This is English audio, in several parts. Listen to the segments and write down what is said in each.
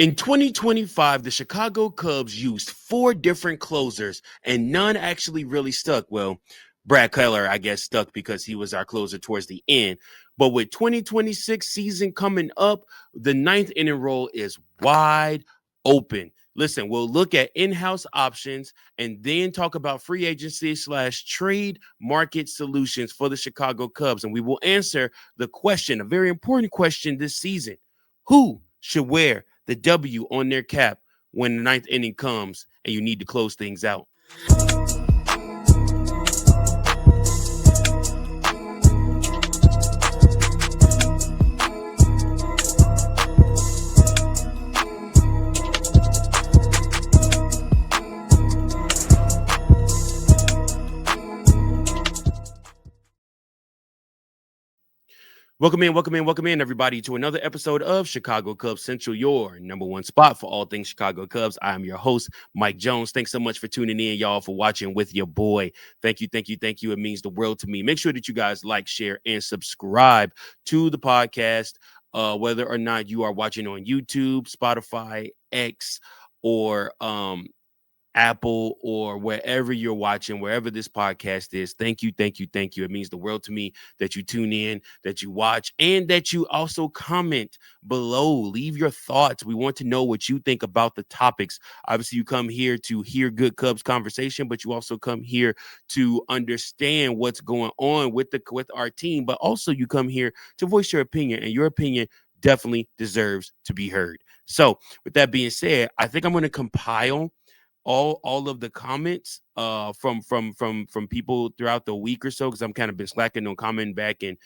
In 2025, the Chicago Cubs used 4 different closers, and none actually really stuck. Well, Brad Keller, I guess, stuck because he was our closer towards the end. But with 2026 season coming up, the ninth inning role is wide open. Listen, we'll look at in-house options and then talk about free agency / trade market solutions for the Chicago Cubs. And we will answer the question, a very important question this season. Who should wear the W on their cap when the ninth inning comes and you need to close things out? Welcome in, everybody, to another episode of Chicago Cubs Central, your number one spot for all things Chicago Cubs. I am your host, Mike Jones. Thanks so much for tuning in, y'all, for watching with your boy. Thank you. It means the world to me. Make sure that you guys like, share, and subscribe to the podcast, whether or not you are watching on YouTube, Spotify, X, or Apple, or wherever you're watching, wherever this podcast is. Thank you. It means the world to me that you tune in, that you watch, and that you also comment below. Leave your thoughts. We want to know what you think about the topics. Obviously, you come here to hear good Cubs conversation, but you also come here to understand what's going on with our team. But also, you come here to voice your opinion, and your opinion definitely deserves to be heard. So, with that being said, I think I'm going to compile all of the comments from people throughout the week or so, because I'm kind of been slacking on commenting back and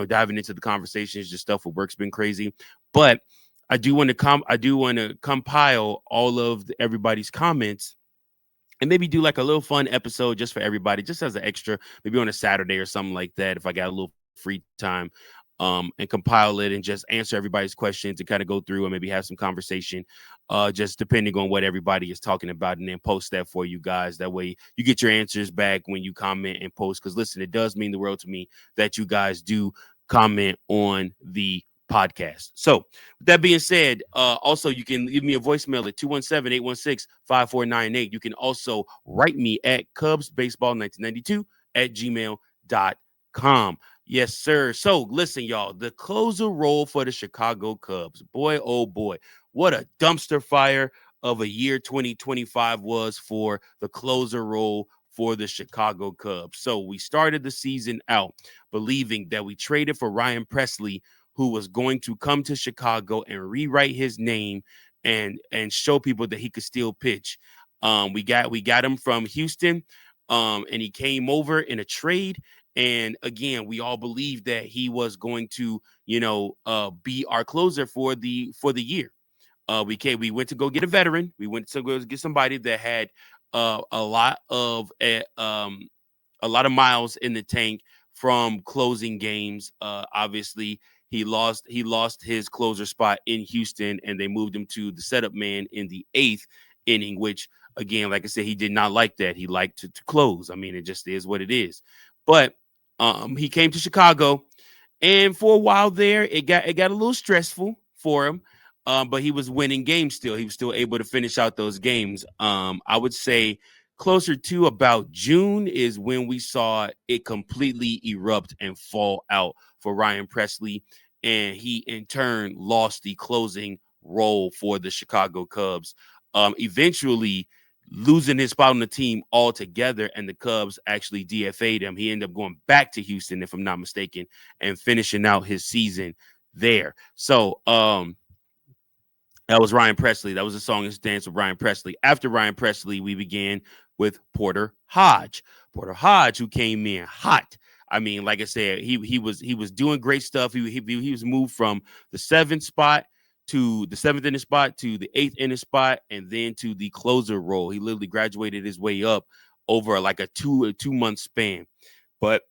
diving into the conversations. Just stuff with work's been crazy, but I do want to compile all of everybody's comments and maybe do like a little fun episode just for everybody, just as an extra, maybe on a Saturday or something like that, if I got a little free time. And compile it and just answer everybody's questions and kind of go through and maybe have some conversation, just depending on what everybody is talking about, and then post that for you guys. That way you get your answers back when you comment and post. Because listen, it does mean the world to me that you guys do comment on the podcast. So with that being said, also you can leave me a voicemail at 217-816-5498. You can also write me at cubsbaseball1992@gmail.com. Yes, sir. So listen, y'all, the closer role for the Chicago Cubs. Boy, oh boy, what a dumpster fire of a year 2025 was for the closer role for the Chicago Cubs. So we started the season out believing that we traded for Ryan Pressly, who was going to come to Chicago and rewrite his name and show people that he could still pitch. We got him from Houston, and he came over in a trade. And again, we all believed that he was going to, be our closer for the year. We went to go get a veteran. We went to go get somebody that had a lot of miles in the tank from closing games. Obviously, he lost his closer spot in Houston, and they moved him to the setup man in the 8th inning, which, again, like I said, he did not like that. He liked to close. I mean, it just is what it is. But he came to Chicago, and for a while there, it got a little stressful for him. But he was winning games still. He was still able to finish out those games. I would say closer to about June is when we saw it completely erupt and fall out for Ryan Pressly, and he in turn lost the closing role for the Chicago Cubs. Eventually losing his spot on the team altogether, and the Cubs actually DFA'd him. He ended up going back to Houston, if I'm not mistaken, and finishing out his season there. So that was Ryan Pressly. That was a song and dance with Ryan Pressly. After Ryan Pressly, we began with Porter Hodge. Porter Hodge, who came in hot. I mean, like I said, he was doing great stuff. He was moved from the 7th spot to the 7th inning spot to the 8th inning spot, and then to the closer role. He literally graduated his way up over like a 2-month span. But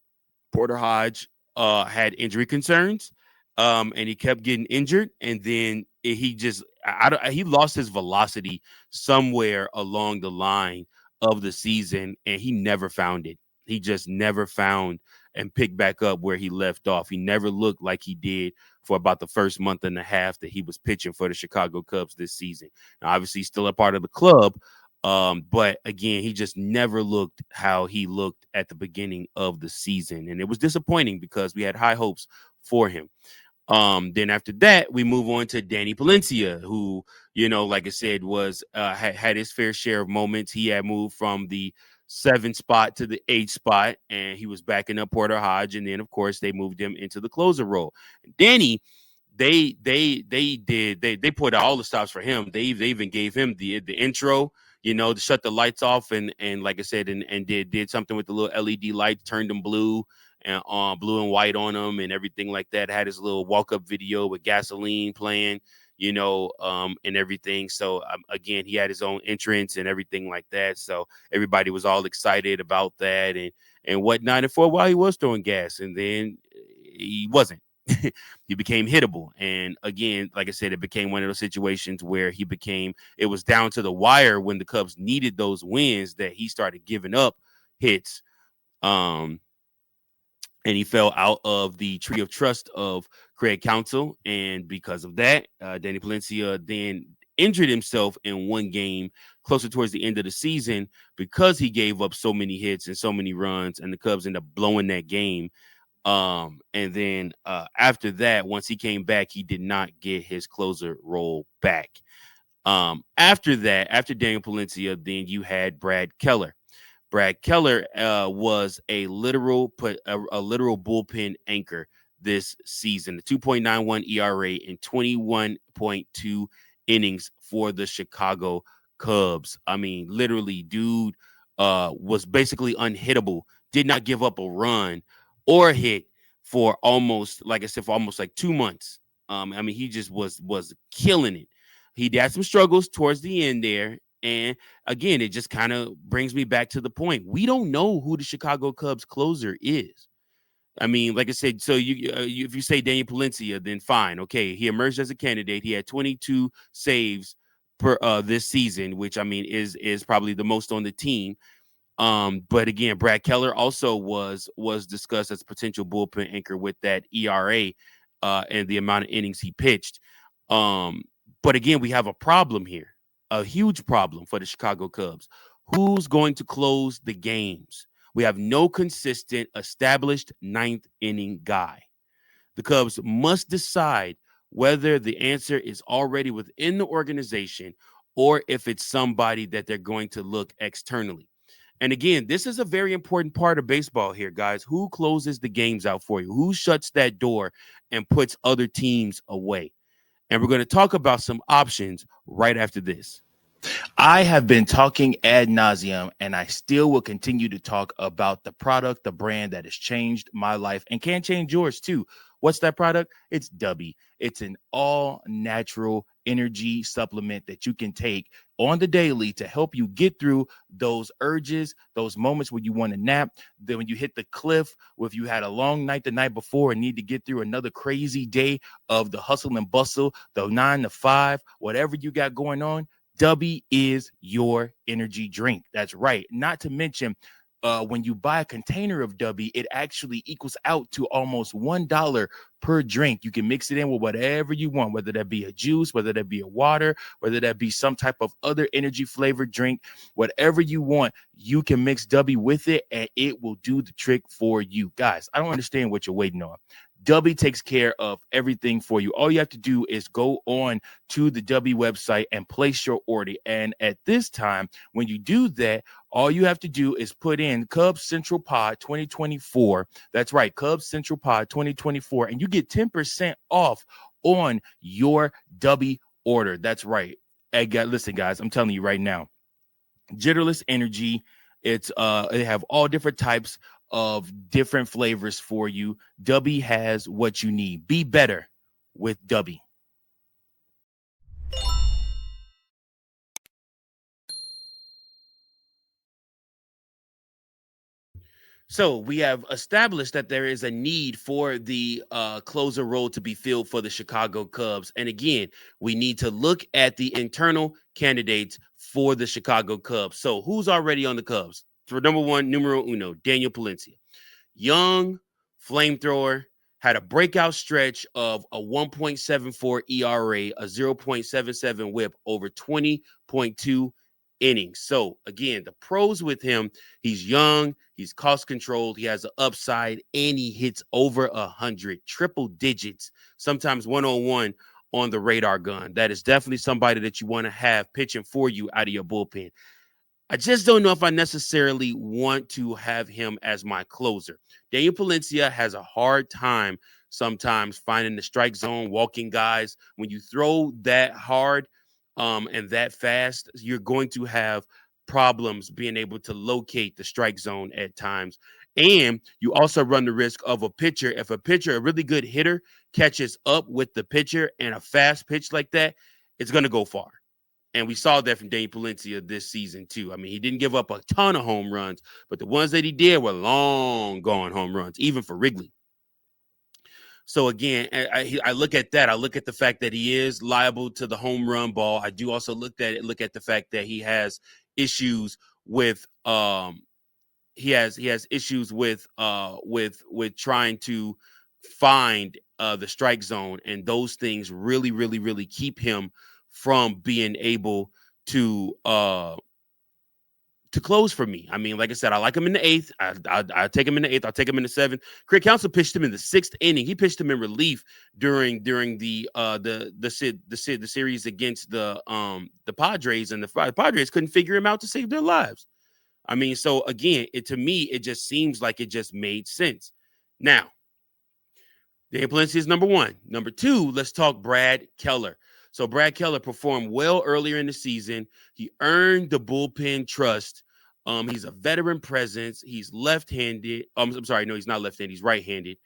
Porter Hodge had injury concerns, and he kept getting injured, and then he lost his velocity somewhere along the line of the season, and he never found it. He just never found and picked back up where he left off. He never looked like he did for about the first month and a half that he was pitching for the Chicago Cubs this season. Now, obviously, he's still a part of the club, but again, he just never looked how he looked at the beginning of the season, and it was disappointing because we had high hopes for him. Then after that, we move on to Danny Palencia, who, like I said, was had his fair share of moments. He had moved from the 7th spot to the 8th spot, and he was backing up Porter Hodge. And then, of course, they moved him into the closer role. Danny, they put out all the stops for him. They even gave him the intro, to shut the lights off, and like I said, and did something with the little LED lights, turned them blue and blue and white on him and everything like that. Had his little walk-up video with gasoline playing, and everything. So again, he had his own entrance and everything like that. So everybody was all excited about that and whatnot. And for a while, he was throwing gas, and then he wasn't. He became hittable. And again, like I said, it became one of those situations where it was down to the wire when the Cubs needed those wins that he started giving up hits. And he fell out of the tree of trust of Craig Counsell. And because of that, Danny Palencia then injured himself in one game closer towards the end of the season because he gave up so many hits and so many runs, and the Cubs ended up blowing that game. And then after that, once he came back, he did not get his closer role back. After Daniel Palencia, then you had Brad Keller. Brad Keller was a literal bullpen anchor this season. A 2.91 ERA and 21.2 innings for the Chicago Cubs. I mean, literally, dude was basically unhittable. Did not give up a run or hit for almost like 2 months. I mean, he just was killing it. He had some struggles towards the end there. And again, it just kind of brings me back to the point. We don't know who the Chicago Cubs closer is. I mean, like I said, so if you say Daniel Palencia, then fine. Okay, he emerged as a candidate. He had 22 saves per this season, which I mean is probably the most on the team. But again, Brad Keller also was discussed as a potential bullpen anchor with that ERA and the amount of innings he pitched. But again, we have a problem here, a huge problem for the Chicago Cubs. Who's going to close the games? We have no consistent, established ninth inning guy. The Cubs must decide whether the answer is already within the organization or if it's somebody that they're going to look externally. And again, this is a very important part of baseball here, guys. Who closes the games out for you? Who shuts that door and puts other teams away? And we're going to talk about some options right after this. I have been talking ad nauseum, and I still will continue to talk about the product, the brand that has changed my life and can change yours too. What's that product? It's Dubby. It's an all-natural energy supplement that you can take on the daily to help you get through those urges, those moments when you want to nap, then when you hit the cliff, if you had a long night the night before and need to get through another crazy day of the hustle and bustle, the 9 to 5, whatever you got going on. Dubby is your energy drink. That's right. Not to mention, when you buy a container of Dubby, it actually equals out to almost $1 per drink. You can mix it in with whatever you want, whether that be a juice, whether that be a water, whether that be some type of other energy flavored drink, whatever you want, you can mix Dubby with it and it will do the trick for you. Guys, I don't understand what you're waiting on. Dubby takes care of everything for you. All you have to do is go on to the Dubby website and place your order. And at this time, when you do that, all you have to do is put in Cubs Central Pod 2024. That's right, Cubs Central Pod 2024. And you get 10% off on your Dubby order. That's right. Hey, listen, guys, I'm telling you right now, Jitterless Energy. They have all different types of different flavors for you. Dubby has what you need. Be better with Dubby. So we have established that there is a need for the closer role to be filled for the Chicago Cubs. And again, we need to look at the internal candidates for the Chicago Cubs. So who's already on the Cubs? For number one, numero uno, Daniel Palencia. Young, flamethrower, had a breakout stretch of a 1.74 ERA, a 0.77 whip over 20.2 innings. So again, the pros with him, he's young, he's cost controlled, he has an upside, and he hits over 100, triple digits, sometimes 101 on the radar gun. That is definitely somebody that you want to have pitching for you out of your bullpen. I just don't know if I necessarily want to have him as my closer. Daniel Palencia has a hard time sometimes finding the strike zone, walking guys. When you throw that hard and that fast, you're going to have problems being able to locate the strike zone at times. And you also run the risk of a pitcher. If a pitcher, a really good hitter, catches up with the pitcher and a fast pitch like that, it's going to go far. And we saw that from Daniel Palencia this season, too. I mean, he didn't give up a ton of home runs, but the ones that he did were long gone home runs, even for Wrigley. So, again, I look at that. I look at the fact that he is liable to the home run ball. I do also look at the fact that he has issues with he has issues with trying to find the strike zone, and those things really, really, really keep him from being able to close for me. I mean, like I said, I like him in the eighth. I take him in the eighth. I'll take him in the seventh. Craig Counsell pitched him in the sixth inning. He pitched him in relief during the series against the Padres, and the Padres couldn't figure him out to save their lives. I mean, so again, to me, it just seems like it just made sense. Now, Daniel Palencia is number one. Number two, let's talk Brad Keller. So Brad Keller performed well earlier in the season. He earned the bullpen trust. He's a veteran presence. He's left-handed. I'm sorry, no, he's not left-handed. He's right-handed.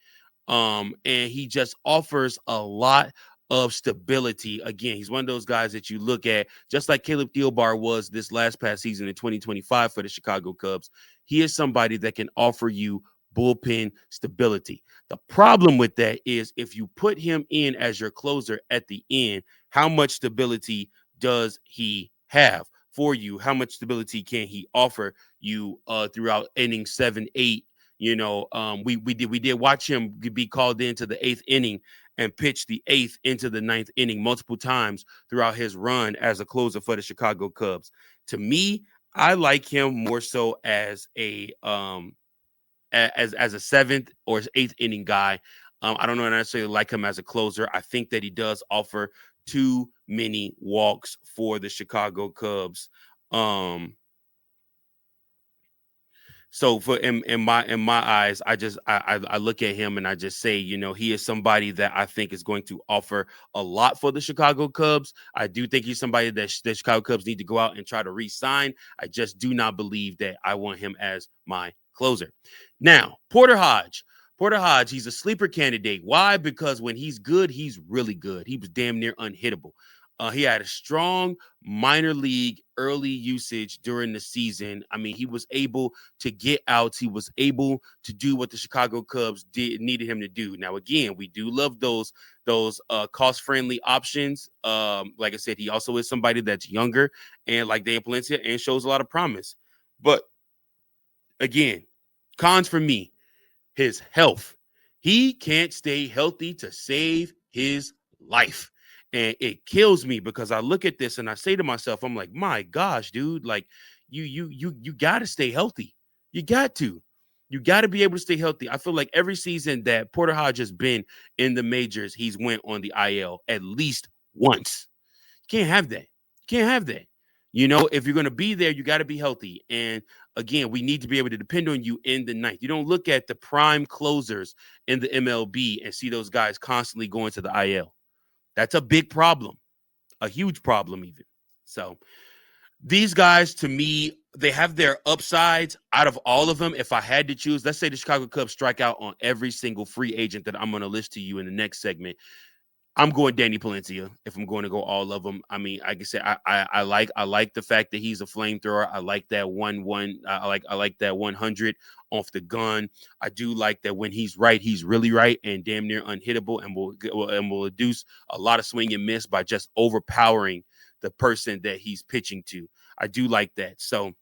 And he just offers a lot of stability. Again, he's one of those guys that you look at, just like Caleb Thielbar was this last past season in 2025 for the Chicago Cubs. He is somebody that can offer you bullpen stability. The problem with that is if you put him in as your closer at the end, how much stability does he have for you? How much stability can he offer you throughout inning 7, 8? You know, we did watch him be called into the eighth inning and pitch the eighth into the ninth inning multiple times throughout his run as a closer for the Chicago Cubs. To me, I like him more so as a as a seventh or eighth inning guy. I don't know necessarily like him as a closer. I think that he does offer too many walks for the Chicago Cubs. So for in my eyes, I look at him and I just say, you know, he is somebody that I think is going to offer a lot for the Chicago Cubs. I do think he's somebody that the Chicago Cubs need to go out and try to re-sign. I just do not believe that I want him as my closer. Now, Porter Hodge. Porter Hodge, he's a sleeper candidate. Why? Because when he's good, he's really good. He was damn near unhittable. He had a strong minor league early usage during the season. I mean, he was able to get outs. He was able to do what the Chicago Cubs needed him to do. Now, again, we do love those cost-friendly options. Like I said, he also is somebody that's younger and like Daniel Palencia and shows a lot of promise. But again, cons for me, his health. He can't stay healthy to save his life. And it kills me because I look at this and I say to myself, I'm like, my gosh, dude, like you got to stay healthy. You got to. You got to be able to stay healthy. I feel like every season that Porter Hodge has been in the majors, he's went on the IL at least once. You can't have that. You can't have that. You know, if you're going to be there, you got to be healthy. And again, we need to be able to depend on you in the ninth. You don't look at the prime closers in the MLB and see those guys constantly going to the IL. That's a big problem, a huge problem even. So these guys, to me, they have their upsides. Out of all of them, if I had to choose, let's say the Chicago Cubs strike out on every single free agent that I'm going to list to you in the next segment. I'm going Danny Palencia if I'm going to go all of them. I mean, like I said, I like the fact that he's a flamethrower. I like that I like that 100 off the gun. I do like that when he's right, he's really right and damn near unhittable, and will reduce a lot of swing and miss by just overpowering the person that he's pitching to. I do like that. So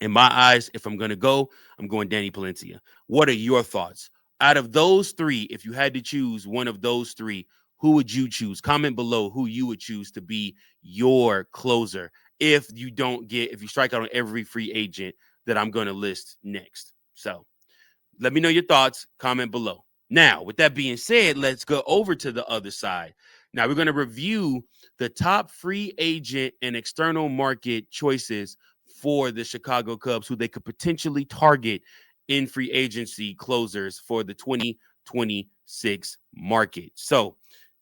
in my eyes, if I'm going to go, I'm going Danny Palencia. What are your thoughts Out of those three, if you had to choose one of those three, who would you choose? Comment below who you would choose to be your closer if you strike out on every free agent that I'm going to list next. So let me know your thoughts. Comment below. Now, with that being said, let's go over to the other side. Now, we're going to review the top free agent and external market choices for the Chicago Cubs, who they could potentially target in free agency closers for the 2026 market. So,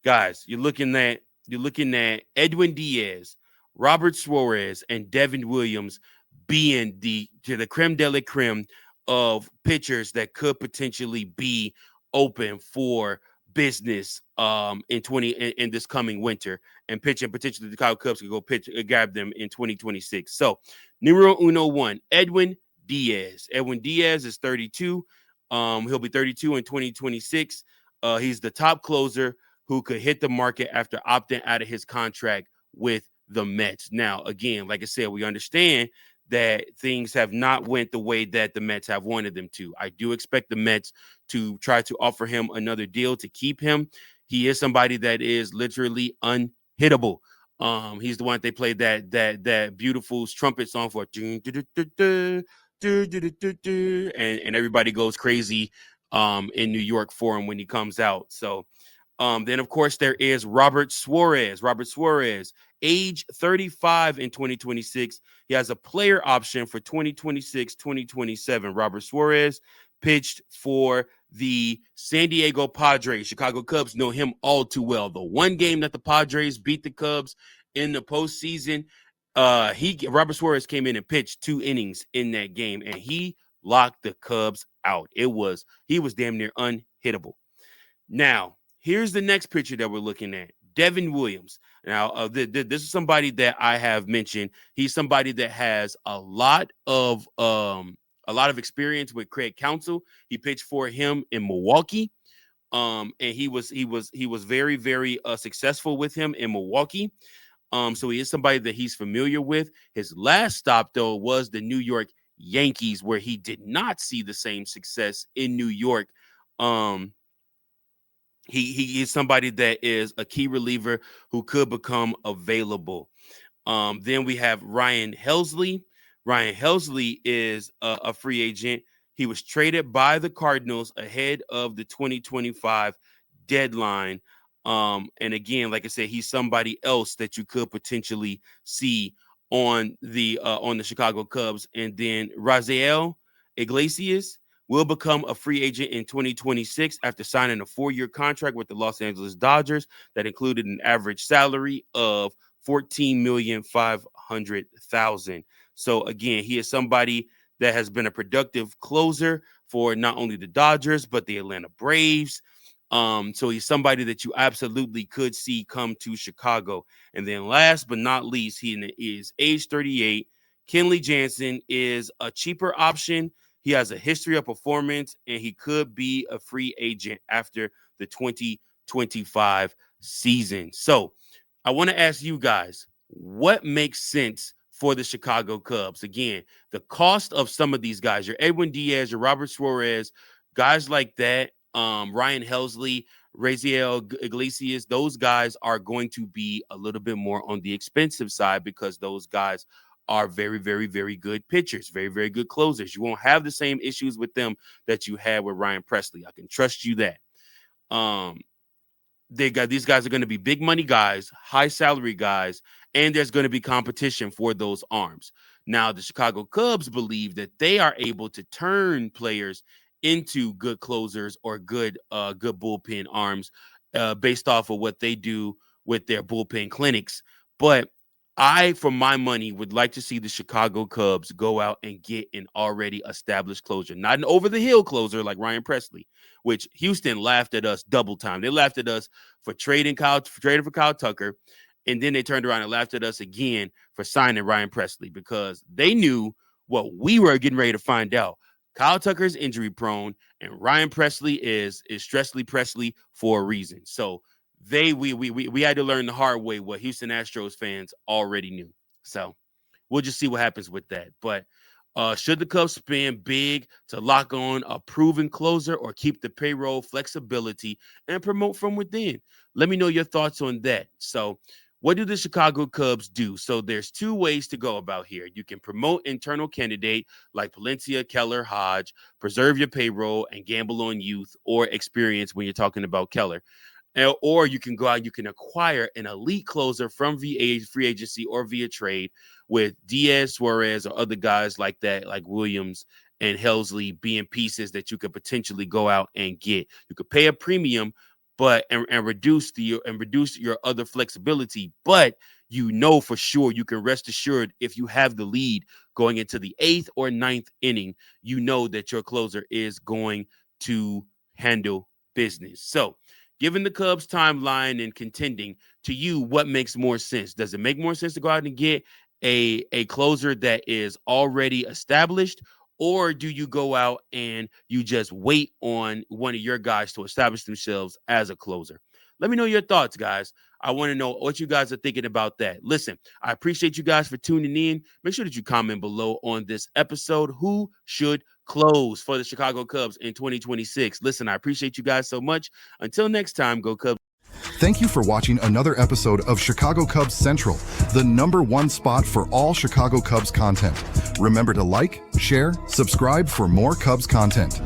guys, you're looking at Edwin Díaz, Robert Suárez, and Devin Williams being the creme de la creme of pitchers that could potentially be open for business in this coming winter and pitching potentially the Chicago Cubs could go pitch grab them in 2026. So numero uno one, Edwin Díaz. Edwin Díaz is 32. He'll be 32 in 2026. He's the top closer who could hit the market after opting out of his contract with the Mets. Now, again, like I said, we understand that things have not went the way that the Mets have wanted them to. I do expect the Mets to try to offer him another deal to keep him. He is somebody that is literally unhittable. He's the one that they played that beautiful trumpet song for, and everybody goes crazy in New York for him when he comes out. So then, of course, there is Robert Suárez. Robert Suárez, age 35 in 2026. He has a player option for 2026, 2027. Robert Suárez pitched for the San Diego Padres. Chicago Cubs know him all too well. The one game that the Padres beat the Cubs in the postseason, Robert Suárez came in and pitched 2 innings in that game, and he locked the Cubs out. He was damn near unhittable. Now, here's the next pitcher that we're looking at, Devin Williams. Now, this is somebody that I have mentioned. He's somebody that has a lot of experience with Craig Counsell. He pitched for him in Milwaukee, and he was very very successful with him in Milwaukee. So he is somebody that he's familiar with. His last stop though was the New York Yankees, where he did not see the same success in New York. He is somebody that is a key reliever who could become available. Then we have Ryan Helsley. Ryan Helsley is a free agent. He was traded by the Cardinals ahead of the 2025 deadline. And again, like I said, he's somebody else that you could potentially see on the Chicago Cubs. And then Raziel Iglesias will become a free agent in 2026 after signing a 4-year contract with the Los Angeles Dodgers that included an average salary of $14,500,000. So again, he is somebody that has been a productive closer for not only the Dodgers but the Atlanta Braves. So he's somebody that you absolutely could see come to Chicago. And then last but not least, he is age 38. Kenley Jansen is a cheaper option. He has a history of performance, and he could be a free agent after the 2025 season. So I want to ask you guys, what makes sense for the Chicago Cubs? Again, the cost of some of these guys, your Edwin Díaz, your Robert Suárez, guys like that, Ryan Helsley, Raziel Iglesias, those guys are going to be a little bit more on the expensive side because those guys are very, very, very good pitchers, very, very good closers. You won't have the same issues with them that you had with Ryan Pressly. I can trust you that. These guys are going to be big money guys, high salary guys, and there's going to be competition for those arms. Now, the Chicago Cubs believe that they are able to turn players into good closers or good bullpen arms based off of what they do with their bullpen clinics. But I, for my money, would like to see the Chicago Cubs go out and get an already established closer, not an over-the-hill closer like Ryan Pressly, which Houston laughed at us double time. They laughed at us for trading for Kyle Tucker, and then they turned around and laughed at us again for signing Ryan Pressly because they knew what we were getting ready to find out. Kyle Tucker is injury prone, and Ryan Pressly is Stressley Pressly for a reason. So we had to learn the hard way what Houston Astros fans already knew. So we'll just see what happens with that. But Should the Cubs spend big to lock on a proven closer or keep the payroll flexibility and promote from within? Let me know your thoughts on that. So, what do the Chicago Cubs do? So, there's two ways to go about here. You can promote internal candidate like Palencia, Keller, Hodge, preserve your payroll, and gamble on youth or experience when you're talking about Keller. Or you can go out, you can acquire an elite closer from VA free agency or via trade with Díaz, Suárez, or other guys like that, like Williams and Helsley being pieces that you could potentially go out and get. You could pay a premium, but and reduce your other flexibility, but you know for sure you can rest assured if you have the lead going into the 8th or 9th inning, you know that your closer is going to handle business. So, given the Cubs timeline and contending, to you, what makes more sense? Does it make more sense to go out and get a closer that is already established, or do you go out and you just wait on one of your guys to establish themselves as a closer? Let me know your thoughts, guys. I want to know what you guys are thinking about that. Listen, I appreciate you guys for tuning in. Make sure that you comment below on this episode. Who should close for the Chicago Cubs in 2026? Listen, I appreciate you guys so much. Until next time, go Cubs. Thank you for watching another episode of Chicago Cubs Central, the #1 spot for all Chicago Cubs content. Remember to like, share, subscribe for more Cubs content.